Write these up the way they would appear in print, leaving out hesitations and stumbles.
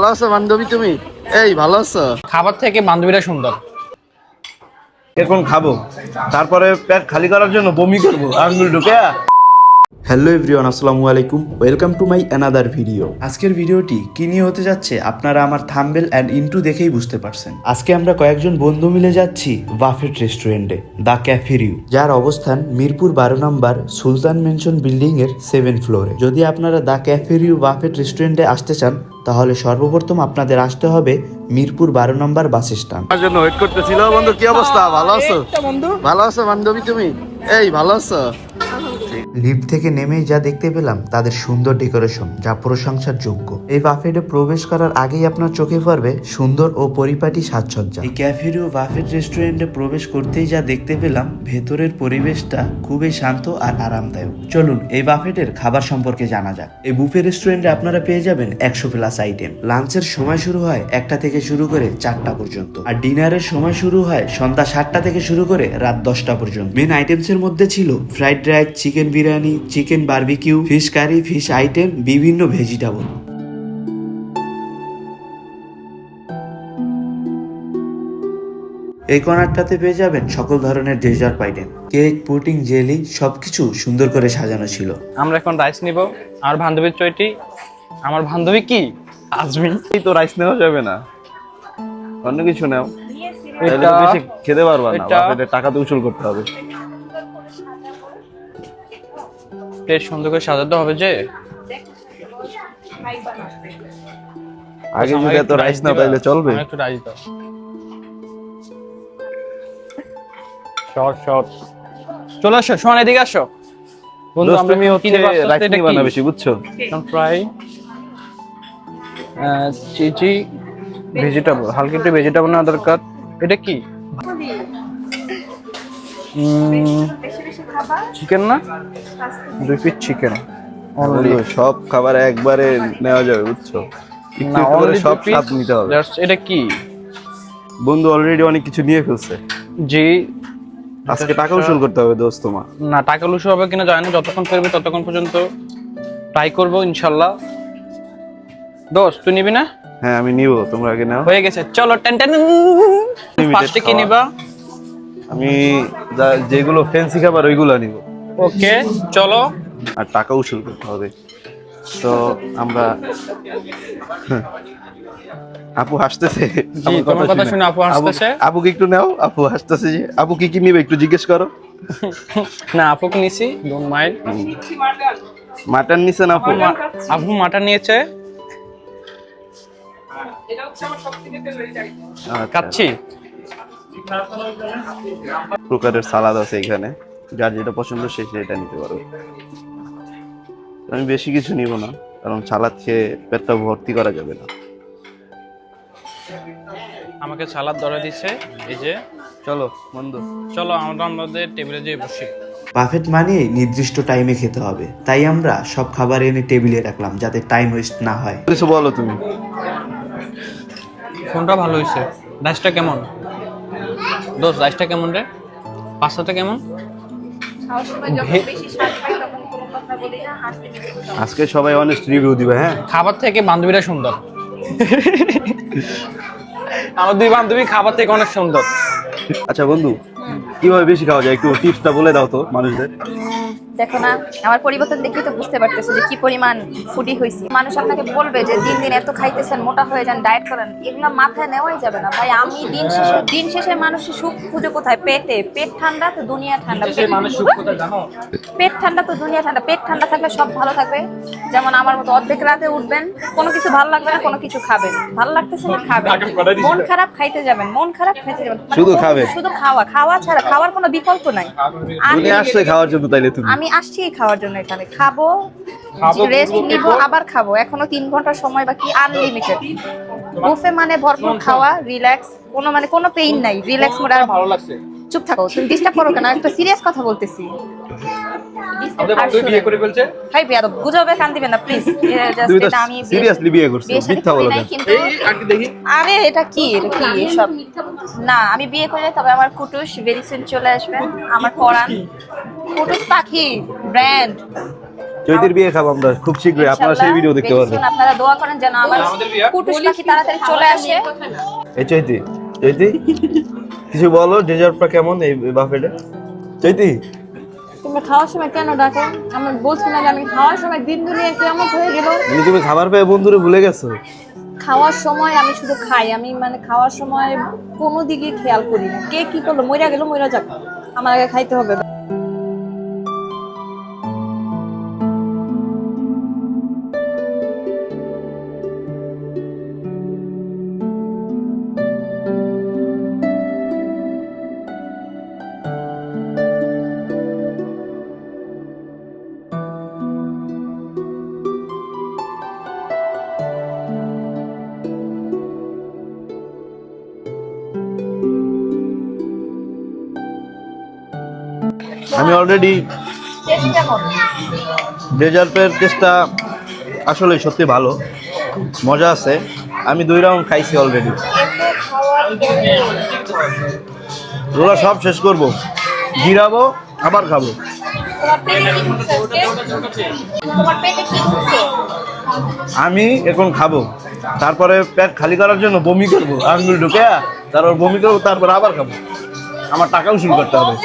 ভালো আছো বান্ধবী? তুমি এই ভালো আছো? খাবার থেকে বান্ধবীরা সুন্দর। এখন খাবো, তারপরে পেট খালি করার জন্য বমি করবো আঙ্গুল ঢুকে। হ্যালো এভরিওয়ান, আসসালামু আলাইকুম, welcome to my another video. আজকের ভিডিওটি কি নিয়ে হতে যাচ্ছে আপনারা আমার থাম্বনেল অ্যান্ড ইন্ট্রো দেখেই বুঝতে পারছেন। আজকে আমরা কয়েকজন বন্ধু মিলে যাচ্ছি বাফেট রেস্টুরেন্টে, দ্য ক্যাফেরিউ, যার অবস্থান মিরপুর 12 নম্বর সুলতান মেনশন বিল্ডিং এর 7th ফ্লোরে। যদি আপনারা দ্য ক্যাফেরিউ বাফেট রেস্টুরেন্টে আসতে চান তাহলে সর্বপ্রথম আপনাদের আসতে হবে মিরপুর 12 নম্বর বাস স্ট্যান্ড। তার জন্য ওয়েট করতেছিল। বন্ধু কি অবস্থা? ভালো আছো? ভালো আছো বান্ধবী? তুমি এই ভালো আছো? লিফট থেকে নেমেই যা দেখতে পেলাম তাদের সুন্দর ডেকোরেশন, যা প্রশংসার যোগ্য। এই বাফেটে প্রবেশ করার আগেই আপনার চোখে পড়বে সুন্দর ও পরিপাটি সাজসজ্জা। এই ক্যাফেরিও বাফেট রেস্টুরেন্টে প্রবেশ করতেই যা দেখতে পেলাম ভেতরের পরিবেশটা খুবই শান্ত আর আরামদায়ক। চলুন এই বাফেটের খাবার সম্পর্কে জানা যাক। এই বুফে রেস্টুরেন্টে আপনারা পেয়ে যাবেন 100+ আইটেম। লাঞ্চের সময় শুরু হয় 1টা থেকে শুরু করে 4টা পর্যন্ত, আর ডিনারের সময় শুরু হয় সন্ধ্যা 7টা থেকে শুরু করে রাত 10টা পর্যন্ত। মেন আইটেমসের মধ্যে ছিল fried rice, chicken biryani, chicken barbecue, fish curry, fish item, বিভিন্ন ভেজিটেবল। এই কর্নারটাতে পেয়ে যাবেন সকল ধরনের dessert item, cake, pudding, jelly, সবকিছু সুন্দর করে সাজানো ছিল। আমরা এখন রাইস নিব। আমার বান্ধবীর চয়টি। আমার বান্ধবী কি আজমি। এই তো রাইস নেওয়া যাবে না, অন্য কিছু নাও। এটা বেশি খেতে পারবা না, এটা বাফেটে টাকা তো উসুল করতে হবে। প্লেট সুন্দর করে সাজাতে হবে যে। আগে যদি এত রাইস না তাইলে চলবে? একটু রাইস দাও। শর্ট শর্ট চলে আসো, সোহান এদিকে আসো। বন্ধু আমরা তুমি হচ্ছে রাইস নিবা না বেশি, বুঝছো? ফ্রাই চিজি ভেজিটেবল, হালকা একটু ভেজিটেবল না দরকার। এটা কি চিকেন না? 2 পিস চিকেন অনলি। সব খাবার একবারে নেওয়া যাবে, বুঝছো? না অনলি সব স্বাদ নিতে হবে। এটা কি বন্ধু অলরেডি অনেক কিছু নিয়ে ফেলছে। জি, আজকে টাকা উসুল করতে হবে দোস্ত। তোমার না টাকা লুসো হবে কিনা জানি না, যতক্ষণ করবে ততক্ষণ পর্যন্ত ট্রাই করবো ইনশাল্লাহ। দোস্ত তুই নিবি না? হ্যাঁ আমি নিব, তোমরা আগে নাও। হয়ে গেছে, চলো টেন টেন। ফার্স্টে কি নিবা? আমি যেগুলো ফ্যান্সি খাবার ওইগুলো নিব। ওকে চলো। আর টাকা উসুল করতে হবে। তো আমরা আপু হাসতেছে। জি তোমার কথা শুনে আপু হাসতেছে। আপুকে একটু নাও, আপু হাসতেছে যে। আপু কি কি নিবে একটু জিজ্ঞেস করো। না আপুকে নিছি, ডোন্ট মাইন্ড। মাটন নিছেন আপু? আপু মাটন নিয়েছে। কাচ্ছি প্রকারের সালাদ আছে এখানে, যার যেটা পছন্দ সে সেটা নিতে পারো। আমি বেশি কিছু নিব না, কারণ সালাদ খেয়ে পেটটা ভর্তি করা যাবে না। আমাকে সালাদ ধরে দিছে এই যে। চলো বন্ধু, চলো আমরা আমাদের টেবিলে যেয়ে বসি। বাফেট মানে নির্দিষ্ট টাইমে খেতে হবে, তাই আমরা সব খাবার এনে টেবিলে রাখলাম যাতে টাইম ওয়েস্ট না হয়। কিছু বলো তুমি। কোনটা ভালো হয়েছে? রাইসটা কেমন দোস্ত? রাইসটা কেমন রে? পাস্তাটা কেমন? আজকে সবাই অনেস্ট রিভিউ দিবে। হ্যাঁ খাবার থেকে বান্ধবীরা সুন্দর। আমার 2 বান্ধবী খাবার থেকে অনেক সুন্দর। আচ্ছা বন্ধু, কিভাবে বেশি খাওয়া যায় একটু টিপসটা বলে দাও তো মানুষদের। দেখো না, আমার পরিবর্তন দেখেই তো বুঝতে পারতেছো যে কি পরিমাণ ফুডি হয়েছি। মানুষ আপনাকে বলবে যে দিন দিন এত খাইতেছেন, মোটা হয়ে যান, ডায়েট করেন, এগুলো মাথায় নেওয়াই যাবে না ভাই। আমি দিন শেষে মানুষের সুখ খুঁজে কোথায়? পেটে। পেট ঠান্ডা তো দুনিয়া ঠান্ডা। পেট ঠান্ডা তো দুনিয়া ঠান্ডা। পেট ঠান্ডা থাকলে সব ভালো থাকবে। যেমন আমার মতো অর্ধেক রাতে উঠবেন, কোনো কিছু ভালো লাগবে না, কোনো কিছু খাবেন, ভালো লাগতেছে না খাবেন। মন খারাপ খাইতে যাবেন, মন খারাপ খাইতে যাবেন, শুধু খাবেন। শুধু খাওয়া ছাড়া, খাওয়ার কোনো বিকল্প নাই। তুমি আসলে খাওয়ার জন্য, তাইলে তুমি। আমি আসছি খাওয়ার জন্য, এখানে খাবো, রেস্ট নিব, আবার খাবো। এখনো 3 ঘন্টা সময় বাকি, আনলিমিটেড বুফে। মানে ভরপুর খাওয়া, রিল্যাক্স, কোনো পেইন নাই, রিল্যাক্স মোড। আর ভালো লাগছে। চুপ থাকো, তুমি ডিস্টার্ব করো কেন? একটা সিরিয়াস কথা বলতেছি। বিয়ে করে ফেলছে ভাই, বেয়াদব, গুজবে কান দিবেন না প্লিজ। জাস্ট এটা আমি সিরিয়াসলি বিয়ে করছি, মিথ্যা বলো না। আরে এটা কি এসব? না আমি বিয়ে করলে তবে আমার কুটুস ভেরি সুন চলে আসবে। আমার পরাণ কুটুস পাখি ব্র্যান্ড চৈতির বিয়ে খাবো আমরা খুব শীঘ্রই, আপনারা সেই ভিডিও দেখতে পারবেন। ইনশাআল্লাহ, আপনারা দোয়া করেন যেন আমার কুটুস পাখি তাড়াতাড়ি চলে আসে। এই চৈতি, চৈতি কিছু বলো, ডেজার্টটা কেমন এই বাফেটে? চৈতি তুমি খাওয়ার সময় কেন ডাকো? আমি বলছি না যে আমি খাওয়ার সময় দিন দুনিয়া কেমন হয়ে গেল। তুমি খাবার পেয়ে বন্ধুরে ভুলে গেছো? খাওয়ার সময় আমি শুধু খাই, আমি মানে খাওয়ার সময় কোনো দিকে খেয়াল করি না। কে কি করলো, মইরা গেল মইরা যাক, আমার আগে খাইতে হবে। আমি অলরেডি টেস্ট কেমন? ডেজার্টের টেস্টটা আসলে সত্যি ভালো, মজা আছে। আমি 2 রাউন্ড খাইছি অলরেডি। ওরা সব শেষ করব, জিরাবো, আবার খাবো। তোমার পেটে কি ঢুকছে আজকে? তোমার পেটে কি ঢুকছে? আমি এখন খাবো, তারপরে পেট খালি করার জন্য বমি করবো, আঙ্গুল ঢুকে তারপর বমি করবো, তারপর আবার খাবো। আমার টাকা উসুল করতে হবে।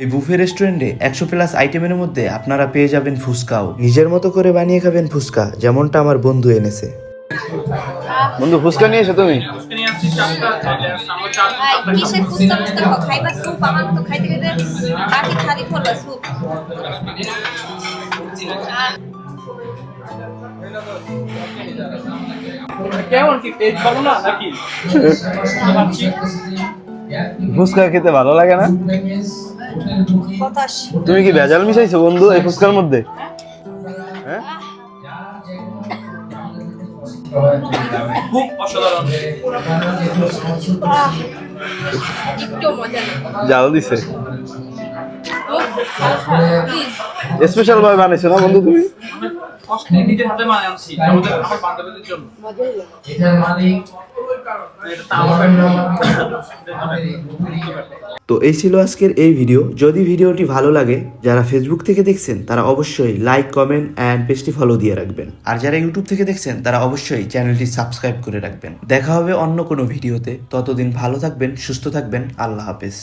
এই বুফে রেস্টুরেন্টে 100+ আইটেমের মধ্যে আপনারা পেয়ে যাবেন ফুচকাও। নিজের মতো করে বানিয়ে খাবেন ফুচকা, যেমনটা আমার বন্ধু এনেছে। বন্ধু ফুচকা নিয়ে এসো তুমি? ভাই কিসের ফুচকা ফুচকা খাও? খাইবা স্যুপ? আমার মতো খাইতে গেলে বাকি খালি করবা স্যুপ। কেমন কি টেস্ট ভালো না নাকি? ফুচকা খেতে ভালো লাগে না? হতাশ। তুমি কি ভেজাল মিশাইছো বন্ধু এই ফুচকার মধ্যে? হ্যাঁ, খুব অসাধারণ। একটু মজা না। জাল দিছে, স্পেশাল ভাবে বানাইছো না বন্ধু তুমি? কষ্টে নিজের হাতে বানিয়ে আনছি আমাদের আমার বান্ধবীদের জন্য। এটার মালিক এটা তো আমার তো এই ছিল আজকের এই ভিডিও। যদি ভিডিওটি ভালো লাগে, যারা ফেসবুক থেকে দেখছেন তারা অবশ্যই লাইক, কমেন্ট অ্যান্ড পেজটি ফলো দিয়ে রাখবেন। আর যারা ইউটিউব থেকে দেখছেন তারা অবশ্যই চ্যানেলটি সাবস্ক্রাইব করে রাখবেন। দেখা হবে অন্য কোনো ভিডিওতে। ততদিন ভালো থাকবেন, সুস্থ থাকবেন। আল্লাহ হাফেজ।